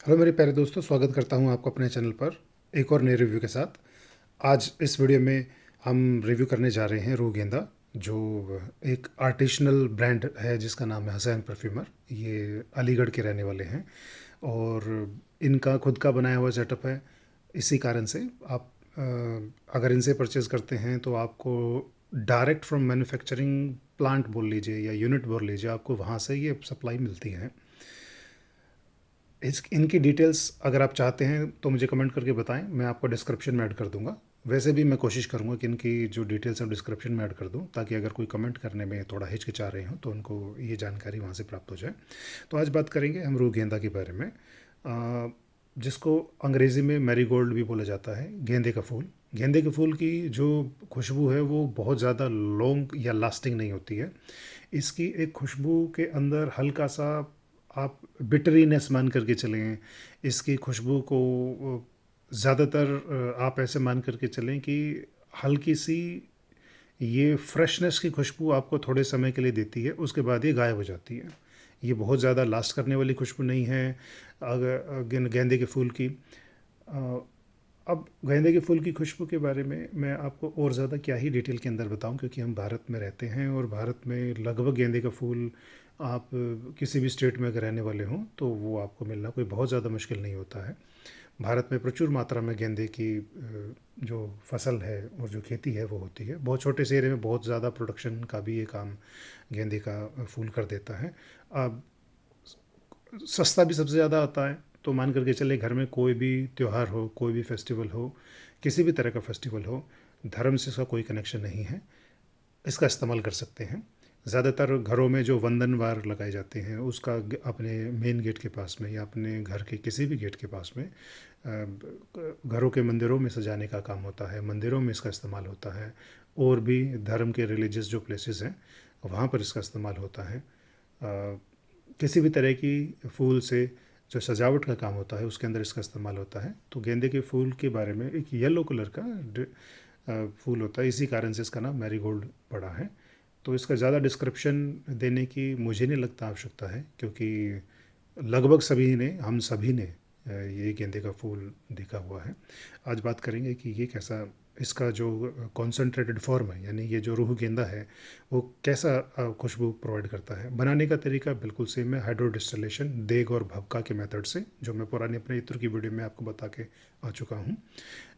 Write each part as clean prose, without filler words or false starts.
Hello मेरे प्यारे दोस्तों, स्वागत करता हूं आपको अपने चैनल पर एक और नए रिव्यू के साथ। आज इस वीडियो में हम रिव्यू करने जा रहे हैं रूह गेंदा, जो एक आर्टिसनल ब्रांड है जिसका नाम है हसैन परफ्यूमर। ये अलीगढ़ के रहने वाले हैं और इनका खुद का बनाया हुआ सेटअप है। इसी कारण से आप अगर इनसे परचेज़ करते हैं तो आपको डायरेक्ट फ्रॉम मैन्युफैक्चरिंग प्लांट बोल लीजिए या यूनिट बोल लीजिए, आपको वहाँ से ये सप्लाई मिलती है। इस इनकी डिटेल्स अगर आप चाहते हैं तो मुझे कमेंट करके बताएं, मैं आपको डिस्क्रिप्शन में ऐड कर दूंगा। वैसे भी मैं कोशिश करूंगा कि इनकी जो डिटेल्स हैं डिस्क्रिप्शन में ऐड कर दूं, ताकि अगर कोई कमेंट करने में थोड़ा हिचकिचा रहे हो तो उनको ये जानकारी वहाँ से प्राप्त हो जाए। तो आज बात करेंगे हम रूह गेंदा के बारे में, जिसको अंग्रेज़ी में मैरीगोल्ड भी बोला जाता है, गेंदे का फूल। गेंदे के फूल की जो खुशबू है वो बहुत ज़्यादा लॉन्ग या लास्टिंग नहीं होती है। इसकी एक खुशबू के अंदर हल्का सा आप बिटरीनेस मान करके चलें। इसकी खुशबू को ज़्यादातर आप ऐसे मान करके चलें कि हल्की सी ये फ्रेशनेस की खुशबू आपको थोड़े समय के लिए देती है, उसके बाद ये गायब हो जाती है। ये बहुत ज़्यादा लास्ट करने वाली खुशबू नहीं है अगर गेंदे के फूल की। अ, अब गेंदे के फूल की खुशबू के बारे में मैं आपको और ज़्यादा क्या ही डिटेल के अंदर बताऊं, क्योंकि हम भारत में रहते हैं और भारत में लगभग गेंदे का फूल आप किसी भी स्टेट में अगर रहने वाले हों तो वो आपको मिलना कोई बहुत ज़्यादा मुश्किल नहीं होता है। भारत में प्रचुर मात्रा में गेंदे की जो फसल है और जो खेती है वो होती है। बहुत छोटे से एरिया में बहुत ज़्यादा प्रोडक्शन का भी ये काम गेंदे का फूल कर देता है। अब सस्ता भी सबसे ज़्यादा आता है, तो मान करके चले घर में कोई भी त्यौहार हो, कोई भी फेस्टिवल हो, किसी भी तरह का फेस्टिवल हो, धर्म से इसका कोई कनेक्शन नहीं है, इसका इस्तेमाल कर सकते हैं। ज़्यादातर घरों में जो वंदनवार लगाए जाते हैं उसका अपने मेन गेट के पास में या अपने घर के किसी भी गेट के पास में घरों के मंदिरों में सजाने का काम होता है, मंदिरों में इसका इस्तेमाल होता है। और भी धर्म के रिलीजियस जो प्लेसेस हैं वहाँ पर इसका इस्तेमाल होता है। किसी भी तरह की फूल से जो सजावट का काम होता है उसके अंदर इसका इस्तेमाल होता है। तो गेंदे के फूल के बारे में एक येलो कलर का फूल होता है, इसी कारण से इसका नाम मैरीगोल्ड पड़ा है। तो इसका ज़्यादा डिस्क्रिप्शन देने की मुझे नहीं लगता आवश्यकता है, क्योंकि लगभग सभी ने हम सभी ने ये गेंदे का फूल देखा हुआ है। आज बात करेंगे कि ये कैसा, इसका जो कॉन्सेंट्रेटेड फॉर्म है, यानी ये जो रूह गेंदा है वो कैसा खुशबू प्रोवाइड करता है। बनाने का तरीका बिल्कुल सेम है, हाइड्रो डिस्टिलेशन देग और भभका के मेथड से, जो मैं पुरानी अपने इत्र की वीडियो में आपको बता के आ चुका हूँ।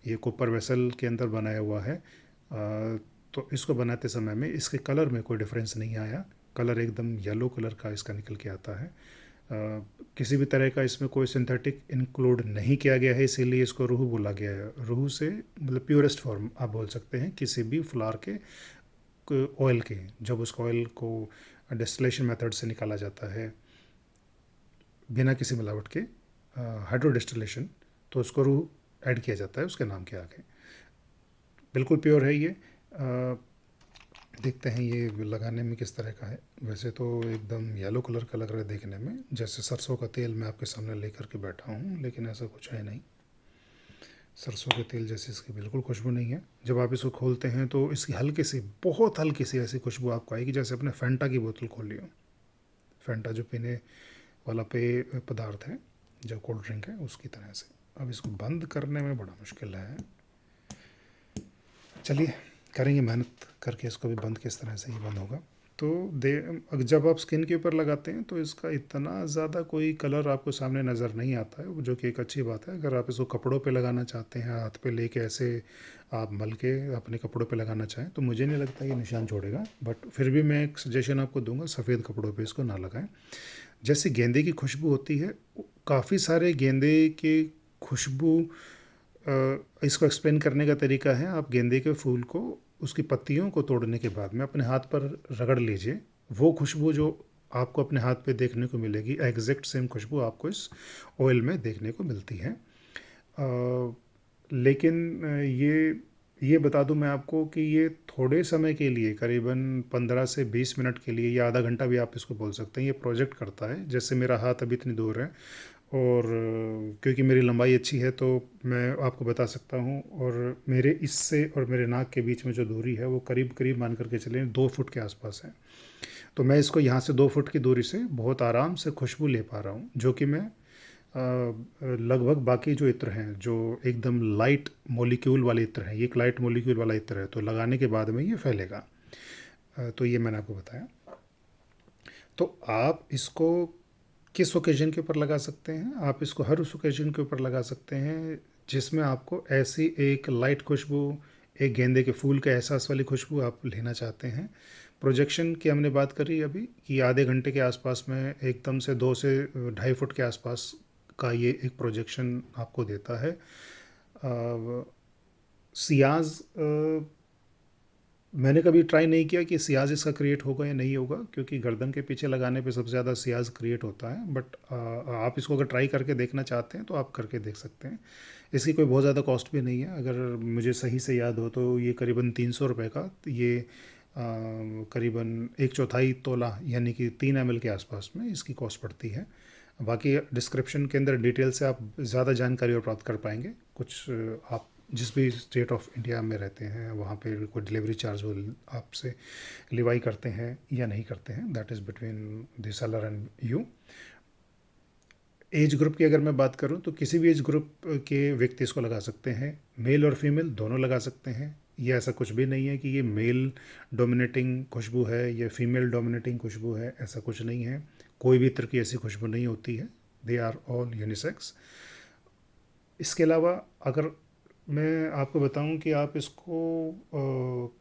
ये कॉपर वेसल के अंदर बनाया हुआ है। तो इसको बनाते समय में इसके कलर में कोई डिफरेंस नहीं आया। कलर एकदम येलो कलर का इसका निकल के आता है। किसी भी तरह का इसमें कोई सिंथेटिक इंक्लूड नहीं किया गया है, इसीलिए इसको रूह बोला गया है। रूह से मतलब प्योरेस्ट फॉर्म आप बोल सकते हैं किसी भी फ्लावर के ऑयल के, जब उस ऑयल को डिस्टिलेशन मेथड से निकाला जाता है बिना किसी मिलावट के, हाइड्रो डिस्टिलेशन, तो उसको रूह ऐड किया जाता है उसके नाम के आगे। बिल्कुल प्योर है ये। देखते हैं ये लगाने में किस तरह का है। वैसे तो एकदम येलो कलर का लग रहा है देखने में, जैसे सरसों का तेल मैं आपके सामने लेकर के बैठा हूँ, लेकिन ऐसा कुछ है नहीं। सरसों के तेल जैसी इसकी बिल्कुल खुशबू नहीं है। जब आप इसको खोलते हैं तो इसकी हल्की सी, बहुत हल्की सी ऐसी खुशबू आपको आएगी जैसे अपने फेंटा की बोतल खोल ली हो। फेंटा जो पीने वाला पेय पदार्थ है, जो कोल्ड ड्रिंक है, उसकी तरह से। अब इसको बंद करने में बड़ा मुश्किल है। चलिए करेंगे मेहनत करके इसको भी बंद किस तरह से ये बंद होगा। तो जब आप स्किन के ऊपर लगाते हैं तो इसका इतना ज़्यादा कोई कलर आपको सामने नज़र नहीं आता है, जो कि एक अच्छी बात है। अगर आप इसको कपड़ों पे लगाना चाहते हैं, हाथ पे लेके ऐसे आप मल के अपने कपड़ों पे लगाना चाहें, तो मुझे नहीं लगता ये निशान छोड़ेगा। बट फिर भी मैं एक सजेशन आपको दूंगा, सफ़ेद कपड़ों पे इसको ना लगाएं। जैसे गेंदे की खुशबू होती है, काफ़ी सारे गेंदे के खुशबू, इसको एक्सप्लेन करने का तरीका है, आप गेंदे के फूल को उसकी पत्तियों को तोड़ने के बाद में अपने हाथ पर रगड़ लीजिए। वो खुशबू जो आपको अपने हाथ पे देखने को मिलेगी, एग्जैक्ट सेम खुशबू आपको इस ऑयल में देखने को मिलती है। लेकिन ये बता दूं मैं आपको कि ये थोड़े समय के लिए, करीबन 15 से 20 मिनट के लिए या आधा घंटा भी आप इसको बोल सकते हैं, ये प्रोजेक्ट करता है। जैसे मेरा हाथ अभी इतनी दूर है और क्योंकि मेरी लंबाई अच्छी है तो मैं आपको बता सकता हूँ, और मेरे इससे और मेरे नाक के बीच में जो दूरी है वो करीब करीब मान करके चलें 2 फुट के आसपास है। तो मैं इसको यहाँ से 2 फुट की दूरी से बहुत आराम से खुशबू ले पा रहा हूँ, जो कि मैं लगभग बाकी जो इत्र हैं जो एकदम लाइट मॉलिक्यूल वाले इत्र हैं, ये एक लाइट मॉलिक्यूल वाला इत्र है, तो लगाने के बाद में ये फैलेगा। तो ये मैंने आपको बताया। तो आप इसको किस ओकेजन के ऊपर लगा सकते हैं? आप इसको हर उस ओकेजन के ऊपर लगा सकते हैं जिसमें आपको ऐसी एक लाइट खुशबू, एक गेंदे के फूल के एहसास वाली खुशबू आप लेना चाहते हैं। प्रोजेक्शन की हमने बात करी अभी कि आधे घंटे के आसपास में एकदम से 2 से 2.5 फुट के आसपास का ये एक प्रोजेक्शन आपको देता है। सियाज मैंने कभी ट्राई नहीं किया कि सियाज इसका क्रिएट होगा या नहीं होगा, क्योंकि गर्दन के पीछे लगाने पे सबसे ज़्यादा सियाज क्रिएट होता है। बट आप इसको अगर ट्राई करके देखना चाहते हैं तो आप करके देख सकते हैं। इसकी कोई बहुत ज़्यादा कॉस्ट भी नहीं है। अगर मुझे सही से याद हो तो ये करीबन 300 रुपये का, ये करीबन 1/4 तोला यानी कि 3 ml के आसपास में इसकी कॉस्ट पड़ती है। बाकी डिस्क्रिप्शन के अंदर डिटेल से आप ज़्यादा जानकारी और प्राप्त कर पाएंगे। कुछ आप जिस भी स्टेट ऑफ इंडिया में रहते हैं वहाँ पे कोई डिलीवरी चार्ज वो आपसे लिवाई करते हैं या नहीं करते हैं, that is between the seller and you. Age group की अगर मैं बात करूं तो किसी भी एज ग्रुप के व्यक्ति इसको लगा सकते हैं, मेल और फीमेल दोनों लगा सकते हैं। ये ऐसा कुछ भी नहीं है कि ये मेल डोमिनेटिंग खुशबू है या फीमेल डोमिनेटिंग खुशबू है, ऐसा कुछ नहीं है। कोई भी तरह की ऐसी खुशबू नहीं होती है, दे आर ऑल यूनिसेक्स। इसके अलावा अगर मैं आपको बताऊं कि आप इसको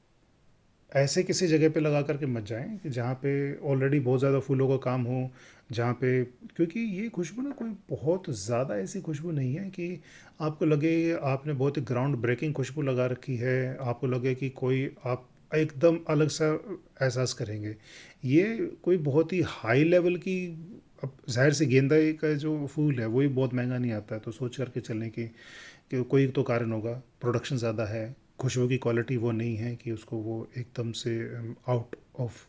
ऐसे किसी जगह पे लगा करके मत जाएं कि जहाँ पे ऑलरेडी बहुत ज़्यादा फूलों का काम हो, जहाँ पे, क्योंकि ये खुशबू ना कोई बहुत ज़्यादा ऐसी खुशबू नहीं है कि आपको लगे आपने बहुत ही ग्राउंड ब्रेकिंग खुशबू लगा रखी है, आपको लगे कि कोई आप एकदम अलग सा एहसास करेंगे। ये कोई बहुत ही हाई लेवल की, अब जाहिर से गेंदा का जो फूल है वही बहुत महंगा नहीं आता है, तो सोच करके चलें कि कोई तो कारण होगा, प्रोडक्शन ज़्यादा है, खुशबू की क्वालिटी वो नहीं है कि उसको वो एकदम से आउट ऑफ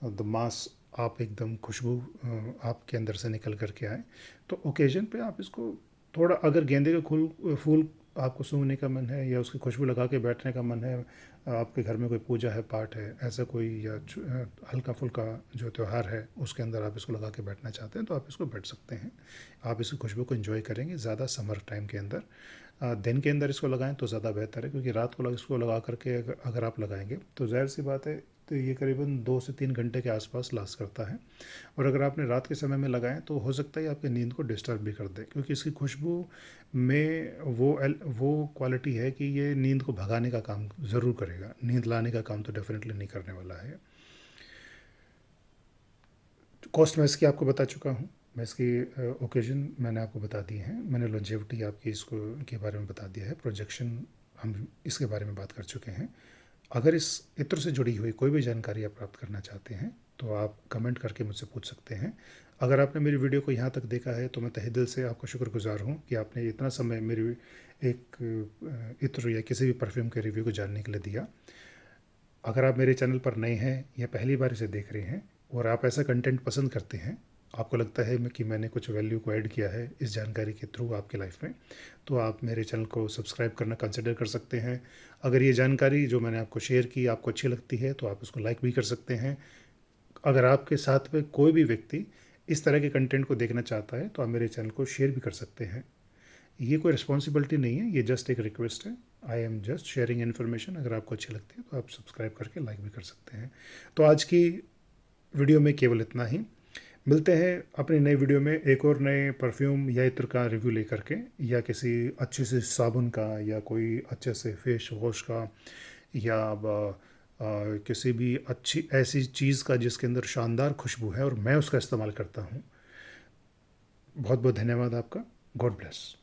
द मास आप एकदम खुशबू आपके अंदर से निकल कर के आए। तो ओकेजन पे आप इसको थोड़ा, अगर गेंदे का फूल आपको सूंघने का मन है या उसकी खुशबू लगा के बैठने का मन है, आपके घर में कोई पूजा है, पाठ है, ऐसा कोई, या हल्का फुल्का जो त्यौहार है उसके अंदर आप इसको लगा के बैठना चाहते हैं तो आप इसको बैठ सकते हैं। आप इसकी खुशबू को एंजॉय करेंगे ज़्यादा समर टाइम के अंदर। दिन के अंदर इसको लगाएं तो ज़्यादा बेहतर है, क्योंकि रात को इसको लगा करके अगर आप लगाएंगे तो जाहिर सी बात है, तो ये करीबन 2 से 3 घंटे के आसपास लास्ट करता है। और अगर आपने रात के समय में लगाएं तो हो सकता है आपकी नींद को डिस्टर्ब भी कर दे, क्योंकि इसकी खुशबू में वो क्वालिटी है कि ये नींद को भगाने का काम ज़रूर करेगा, नींद लाने का काम तो डेफिनेटली नहीं करने वाला है। कॉस्ट मैं इसकी आपको बता चुका हूँ, मैं इसकी ओकेजन मैंने आपको बता दिए हैं, मैंने लॉन्जेविटी आपकी इसको के बारे में बता दिया है, प्रोजेक्शन हम इसके बारे में बात कर चुके हैं। अगर इस इत्र से जुड़ी हुई कोई भी जानकारी आप प्राप्त करना चाहते हैं तो आप कमेंट करके मुझसे पूछ सकते हैं। अगर आपने मेरी वीडियो को यहाँ तक देखा है तो मैं तहे दिल से आपका शुक्रगुजार हूँ कि आपने इतना समय मेरी एक इत्र या किसी भी परफ्यूम के रिव्यू को जानने के लिए दिया। अगर आप मेरे चैनल पर नए हैं या पहली बार इसे देख रहे हैं और आप ऐसा कंटेंट पसंद करते हैं, आपको लगता है कि मैंने कुछ वैल्यू को ऐड किया है इस जानकारी के थ्रू आपके लाइफ में, तो आप मेरे चैनल को सब्सक्राइब करना कंसिडर कर सकते हैं। अगर ये जानकारी जो मैंने आपको शेयर की आपको अच्छी लगती है तो आप उसको लाइक भी कर सकते हैं। अगर आपके साथ में कोई भी व्यक्ति इस तरह के कंटेंट को देखना चाहता है तो आप मेरे चैनल को शेयर भी कर सकते हैं। ये कोई रिस्पॉन्सिबिलिटी नहीं है, ये जस्ट एक रिक्वेस्ट है। I am just sharing information. अगर आपको अच्छी लगती है तो आप सब्सक्राइब करके लाइक भी कर सकते हैं। तो आज की वीडियो में केवल इतना ही। मिलते हैं अपनी नई वीडियो में एक और नए परफ्यूम या इत्र का रिव्यू लेकर के, या किसी अच्छे से साबुन का, या कोई अच्छे से फेस वॉश का, या किसी भी अच्छी ऐसी चीज़ का जिसके अंदर शानदार खुशबू है और मैं उसका इस्तेमाल करता हूँ। बहुत बहुत धन्यवाद आपका। God bless.